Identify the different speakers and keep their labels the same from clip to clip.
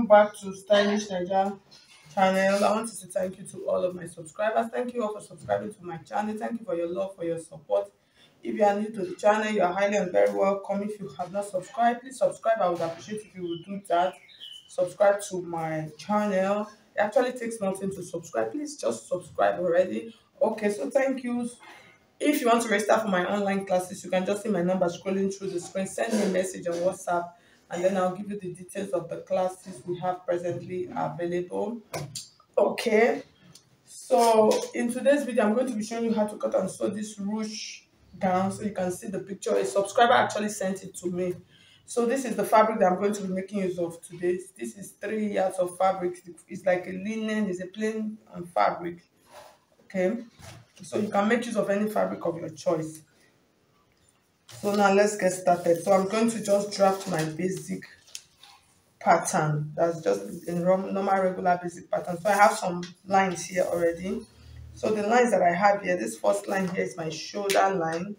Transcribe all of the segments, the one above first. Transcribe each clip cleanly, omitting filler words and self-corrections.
Speaker 1: welcome back to Stylish Naija channel. I want to say thank you to all of my subscribers. Thank you all for subscribing to my channel. Thank you for your love, for your support. If you are new to the channel, you are highly and very welcome. If you have not subscribed, please subscribe. I would appreciate if you would do that. Subscribe to my channel. It actually takes nothing to subscribe. Please just subscribe already. Okay, so thank you. If you want to register for my online classes, you can just see my number scrolling through the screen. Send me a message on WhatsApp, and then I'll give you the details of the classes we have presently available. Okay, so in today's video, I'm going to be showing you how to cut and sew this ruche gown, so you can see the picture. A subscriber actually sent it to me. So this is the fabric that I'm going to be making use of today. This is 3 yards of fabric. It's like a linen, it's a plain fabric. Okay, so you can make use of any fabric of your choice. So now let's get started. So I'm going to just draft my basic pattern. That's just a normal regular basic pattern. So I have some lines here already. So the lines that I have here, this first line here is my shoulder line,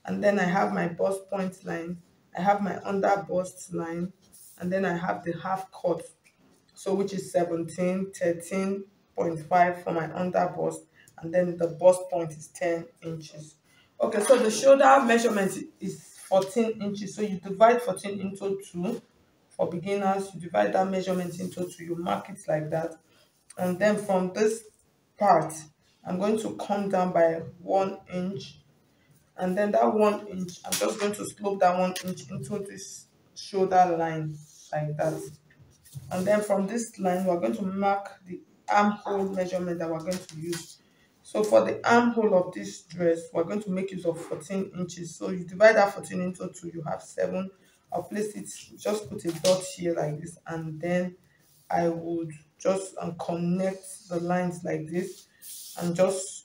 Speaker 1: and then I have my bust point line, I have my under bust line, and then I have the half cut, so which is 13.5 for my under bust, and then the bust point is 10 inches. Okay, so the shoulder measurement is 14 inches, so you divide 14 into 2. For beginners, you divide that measurement into 2, you mark it like that, and then from this part I'm going to come down by 1 inch, and then that 1 inch, I'm just going to slope that 1 inch into this shoulder line like that. And then from this line, we're going to mark the armhole measurement that we're going to use. So for the armhole of this dress, we're going to make use of 14 inches. So you divide that 14 into 2, you have 7. I'll place it, just put a dot here like this, and then I would just connect the lines like this and just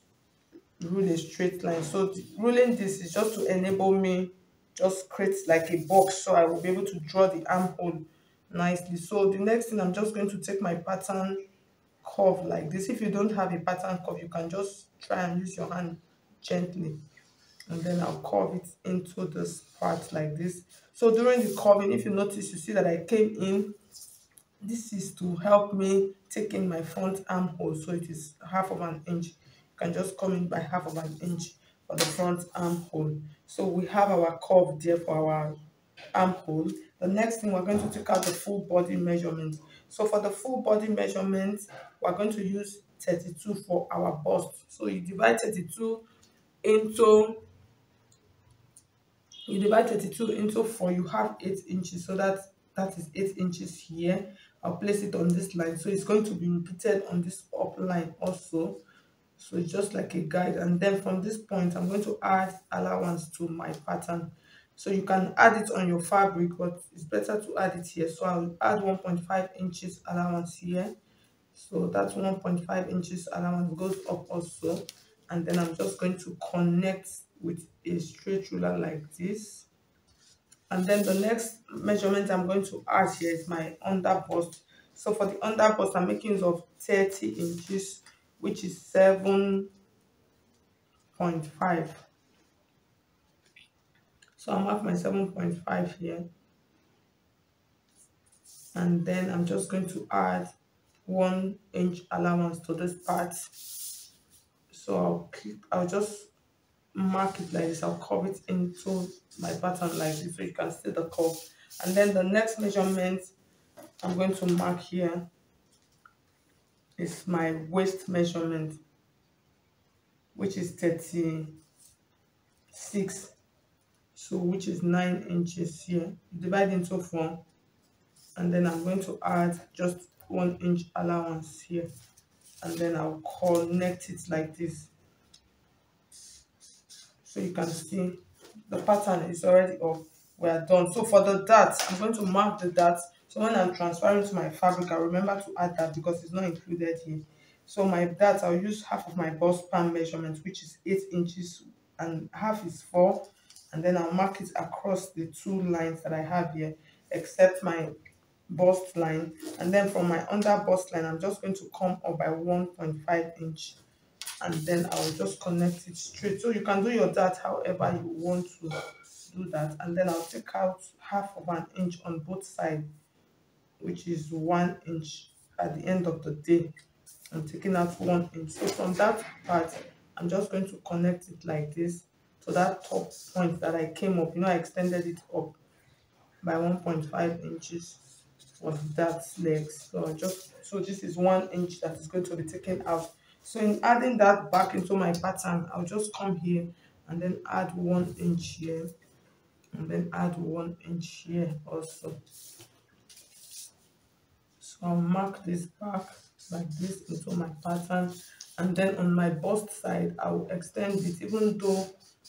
Speaker 1: rule a straight line. So ruling this is just to enable me just create like a box, so I will be able to draw the armhole nicely. So the next thing, I'm just going to take my pattern curve like this. If you don't have a pattern curve, you can just try and use your hand gently, and then I'll curve it into this part like this. So during the curving, if you notice, you see that I came in. This is to help me take in my front armhole, so it is half of an inch. You can just come in by half of an inch for the front armhole. So we have our curve there for our armhole. The next thing, we're going to take out the full body measurement. So for the full body measurement, we're going to use 32 for our bust. So you divide 32 into 4, you have 8 inches. So that is 8 inches here. I'll place it on this line, so it's going to be repeated on this up line also. So it's just like a guide, and then from this point, I'm going to add allowance to my pattern. So you can add it on your fabric, but it's better to add it here. So I'll add 1.5 inches allowance here. So that's 1.5 inches allowance goes up also, and then I'm just going to connect with a straight ruler like this. And then the next measurement I'm going to add here is my under bust. So for the under bust, I'm making use of 30 inches, which is 7.5. So I'll mark my 7.5 here, and then I'm just going to add 1 inch allowance to this part. So I'll just mark it like this. I'll curve it into my pattern like this, so you can see the curve. And then the next measurement I'm going to mark here is my waist measurement, which is 36, so which is 9 inches here. You divide into 4, and then I'm going to add just 1 inch allowance here, and then I'll connect it like this. So you can see the pattern is already up. We are done. So for the dart, I'm going to mark the dart. So when I'm transferring to my fabric, I'll remember to add that because it's not included here. So my dart, I'll use half of my bust pan measurement, which is 8 inches, and half is 4. And then I'll mark it across the 2 lines that I have here, except my bust line. And then from my under bust line, I'm just going to come up by 1.5 inch. And then I'll just connect it straight. So you can do your dart however you want to do that. And then I'll take out half of an inch on both sides which is 1 inch. At the end of the day, I'm taking out 1 inch. So from that part, I'm just going to connect it like this to that top point that I came up. I extended it up by 1.5 inches for that legs. So this is 1 inch that is going to be taken out. So in adding that back into my pattern, I'll just come here and then add 1 inch here, and then add 1 inch here also. So I'll mark this back like this into my pattern, and then on my bust side I'll extend it, even though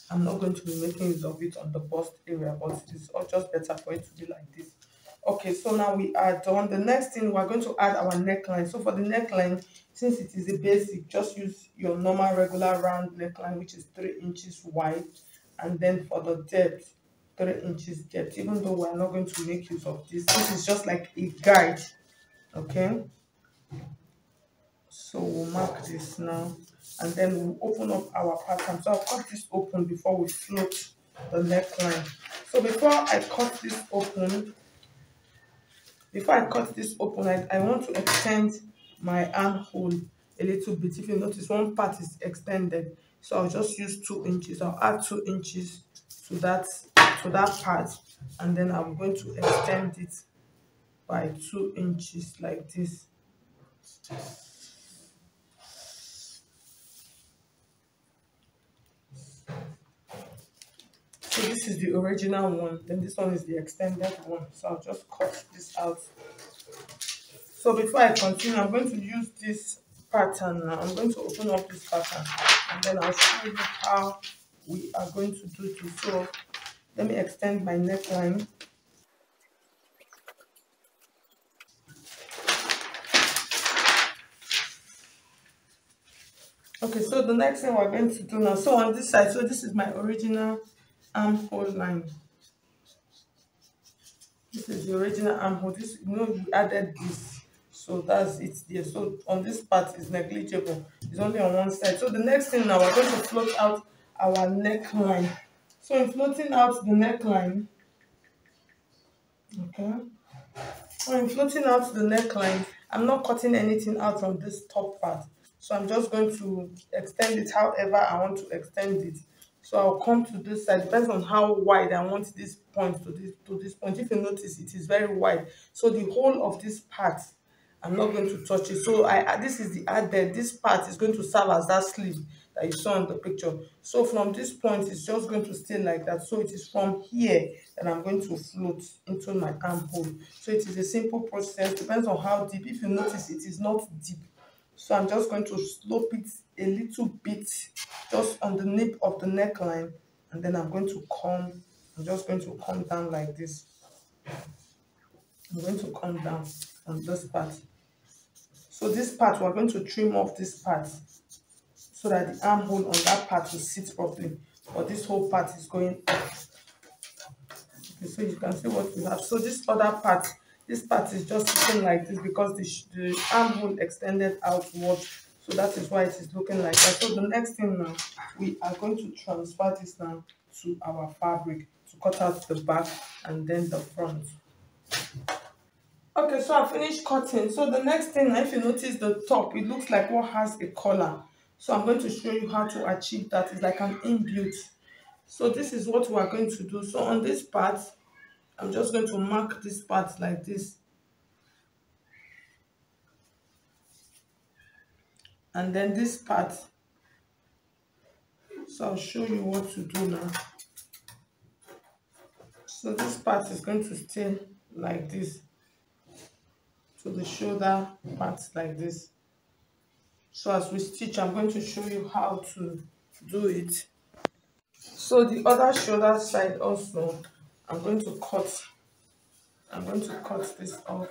Speaker 1: I'm not going to be making use of it on the bust area, but it's just better for it to be like this. Okay, so now we are done. The next thing, we're going to add our neckline. So for the neckline, since it is a basic, just use your normal regular round neckline, which is 3 inches wide, and then for the depth, 3 inches depth. Even though we're not going to make use of this is just like a guide. Okay, so we'll mark this now, and then we'll open up our pattern. So I'll cut this open before we float the neckline. So before I cut this open, I want to extend my armhole a little bit. If you notice, one part is extended, so I'll just use 2 inches. I'll add 2 inches to that part, and then I'm going to extend it by 2 inches like this. So this is the original one, then this one is the extended one. So I'll just cut this out. So before I continue, I'm going to use this pattern now. I'm going to open up this pattern, and then I'll show you how we are going to do this. So let me extend my neckline. Okay, so the next thing we're going to do now, so on this side, so this is my original armhole line. This is the original armhole. This, we added this, so that's it there. So on this part is negligible, it's only on one side. So the next thing now, we're going to float out our neckline. So in floating out the neckline, okay, so in floating out the neckline, I'm not cutting anything out from this top part. So I'm just going to extend it however I want to extend it. So I'll come to this side. Depends on how wide I want this point to this point. If you notice, it is very wide. So the whole of this part, I'm not going to touch it. So this is the added. This part is going to serve as that sleeve that you saw in the picture. So from this point, it's just going to stay like that. So it is from here that I'm going to float into my armhole. So it is a simple process. Depends on how deep. If you notice, it is not deep. So I'm just going to slope it a little bit, just on the nape of the neckline, and then I'm just going to come down like this. I'm going to come down on this part. So this part, we're going to trim off this part so that the armhole on that part will sit properly. But this whole part is going up. Okay, so you can see what we have. So this other part, this part is just sitting like this because the armhole extended outward. So that is why it is looking like that. So the next thing now, we are going to transfer this now to our fabric to cut out the back and then the front. Okay, so I finished cutting. So the next thing, if you notice the top, it looks like what has a collar. So I'm going to show you how to achieve that. It's like an inbuilt. So this is what we are going to do. So on this part, I'm just going to mark this part like this. And then this part. So I'll show you what to do now. So this part is going to stay like this. So the shoulder part like this. So as we stitch, I'm going to show you how to do it. So the other shoulder side also, I'm going to cut this off.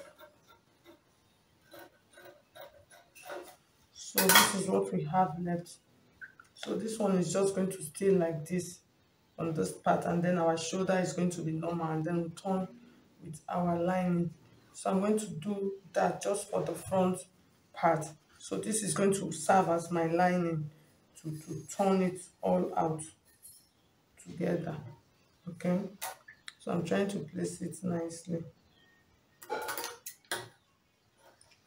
Speaker 1: So this is what we have left. So this one is just going to stay like this on this part, and then our shoulder is going to be normal, and then we turn with our lining. So I'm going to do that just for the front part. So this is going to serve as my lining to turn it all out together. Okay, so I'm trying to place it nicely.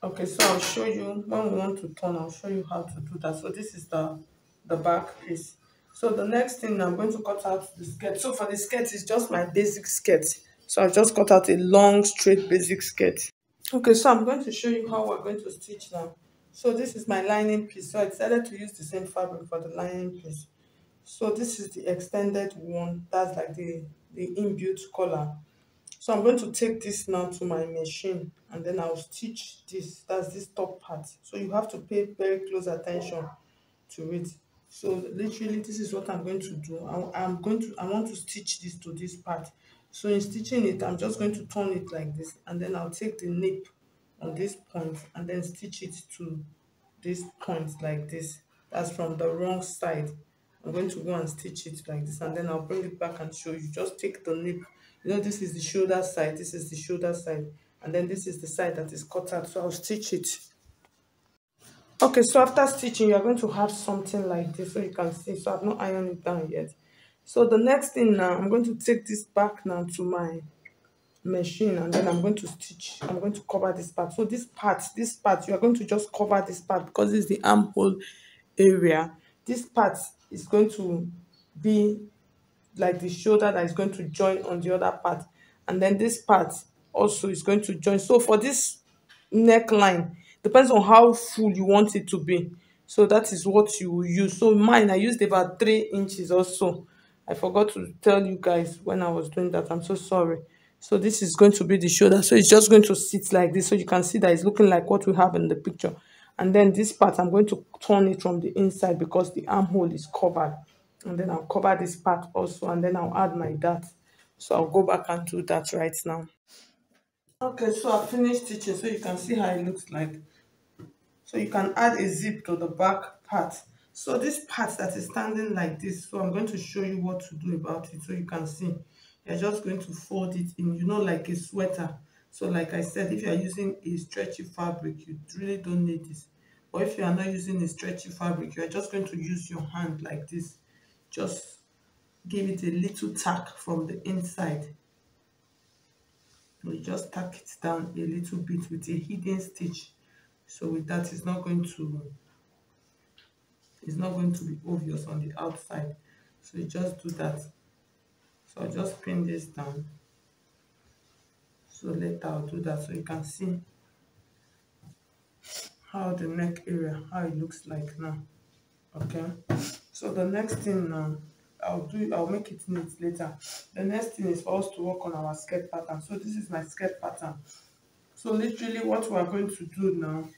Speaker 1: Okay, so I'll show you when we want to turn. I'll show you how to do that. So this is the back piece. So the next thing, I'm going to cut out the skirt. So for the skirt, it's just my basic skirt. So I just cut out a long straight basic skirt. Okay, so I'm going to show you how we're going to stitch now. So this is my lining piece. So I decided to use the same fabric for the lining piece. So this is the extended one. That's like the inbuilt collar. So I'm going to take this now to my machine and then I'll stitch this. That's this top part. So you have to pay very close attention to it. So literally this is what I'm going to do. I want to stitch this to this part. So in stitching it, I'm just going to turn it like this and then I'll take the nip on this point and then stitch it to this point like this. That's from the wrong side. I'm going to go and stitch it like this and then I'll bring it back and show you. Just take the nip. You know, this is the shoulder side, this is the shoulder side, and then this is the side that is cut out. So I'll stitch it. Okay, so after stitching, you're going to have something like this so you can see. So I've not ironed it down yet. So the next thing now, I'm going to take this back now to my machine and then I'm going to stitch. I'm going to cover this part. So this part, you are going to just cover this part because this is the armhole area. This part is going to be like the shoulder that is going to join on the other part, and then this part also is going to join. So for this neckline, depends on how full you want it to be, so that is what you will use. So mine, I used about 3 inches or so. I forgot to tell you guys when I was doing that. I'm so sorry. So this is going to be the shoulder, so it's just going to sit like this so you can see that it's looking like what we have in the picture. And then this part, I'm going to turn it from the inside because the armhole is covered, and then I'll cover this part also and then I'll add my dart. So I'll go back and do that right now. Okay, so I finished stitching so you can see how it looks like. So you can add a zip to the back part. So this part that is standing like this, so I'm going to show you what to do about it so you can see. You're just going to fold it in, you know, like a sweater. So like I said, if you are using a stretchy fabric, you really don't need this. But if you are not using a stretchy fabric, you are just going to use your hand like this. Just give it a little tack from the inside. We just tack it down a little bit with a hidden stitch. So with that, it's not going to be obvious on the outside. So you just do that. So I'll just pin this down. So later I'll do that so you can see how the neck area, how it looks like now. Okay, so the next thing now, I'll make it neat later. The next thing is for us to work on our skirt pattern. So this is my skirt pattern. So literally what we are going to do now,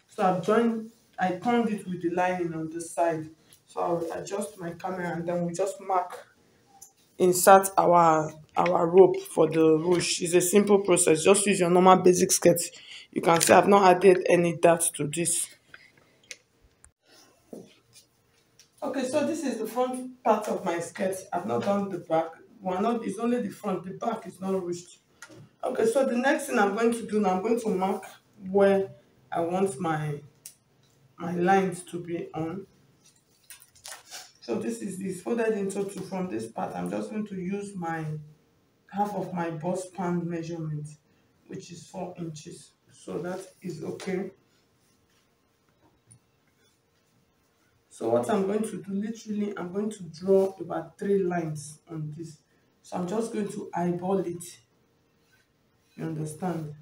Speaker 1: so I turned it with the lining on the side. So I'll adjust my camera and then we just insert our rope for the ruche. It's a simple process. Just use your normal basic skirt. You can see I've not added any dart to this. Okay, so this is the front part of my skirt. I've not done the back. It's only the front. The back is not ruched. Okay, so the next thing I'm going to do now, I'm going to mark where I want my lines to be on. So this folded into two. From this part, I'm just going to use my half of my bust span measurement, which is 4 inches. So that is okay. So what I'm going to do, literally, I'm going to draw about 3 lines on this. So I'm just going to eyeball it. You understand?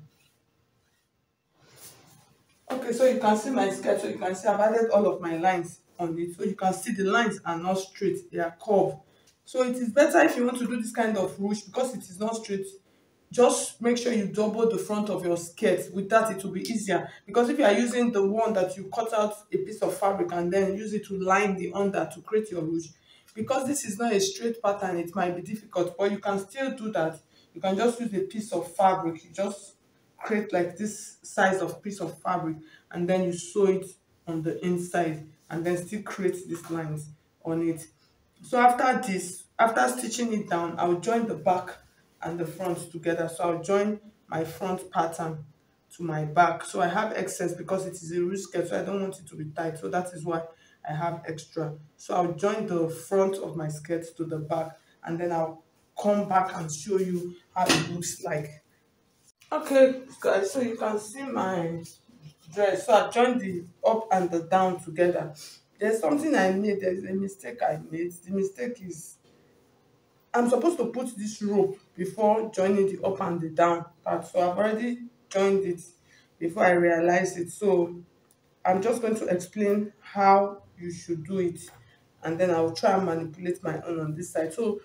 Speaker 1: Okay, so you can see my sketch. So you can see I've added all of my lines on it. So you can see the lines are not straight, they are curved. So it is better if you want to do this kind of ruche because it is not straight. Just make sure you double the front of your skirt. With that, it will be easier. Because if you are using the one that you cut out a piece of fabric and then use it to line the under to create your ruche, because this is not a straight pattern, it might be difficult, but you can still do that. You can just use a piece of fabric. You just create like this size of piece of fabric and then you sew it on the inside and then still create these lines on it. So after this, after stitching it down, I'll join the back and the front together. So I'll join my front pattern to my back. So I have excess because it is a ruche skirt, so I don't want it to be tight. So that is why I have extra. So I'll join the front of my skirt to the back and then I'll come back and show you how it looks like. Okay, guys, so you can see dress. So I joined the up and the down together. There's something I made. There's a mistake I made. The mistake is I'm supposed to put this rope before joining the up and the down part. So I've already joined it before I realized it. So I'm just going to explain how you should do it, and then I'll try and manipulate my own on this side. So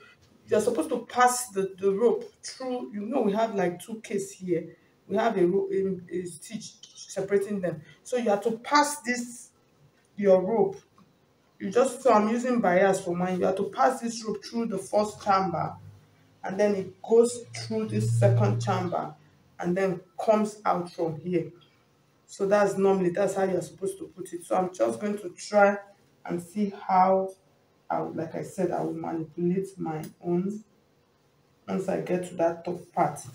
Speaker 1: you're supposed to pass the rope through. You know, we have like two cases here. We have a stitch separating them. So you have to pass this your rope. You just so I'm using bias for mine. You have to pass this rope through the first chamber, and then it goes through this second chamber, and then comes out from here. So that's how you're supposed to put it. So I'm just going to try and see how like I said, I will manipulate my own once I get to that top part to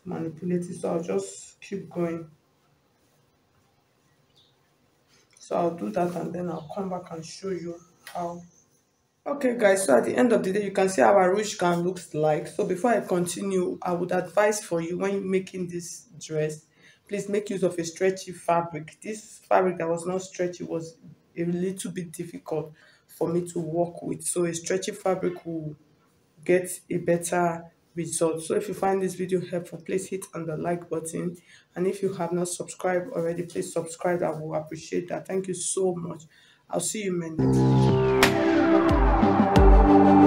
Speaker 1: manipulate it. So I'll just keep going. So I'll do that and then I'll come back and show you how. Okay guys, so at the end of the day, you can see how our ruche gown looks like. So before I continue, I would advise for you when you're making this dress, please make use of a stretchy fabric. This fabric that was not stretchy was a little bit difficult for me to work with. So a stretchy fabric will get a better result. So if you find this video helpful, please hit on the like button. And if you have not subscribed already, please subscribe. I will appreciate that. Thank you so much. I'll see you in my next video.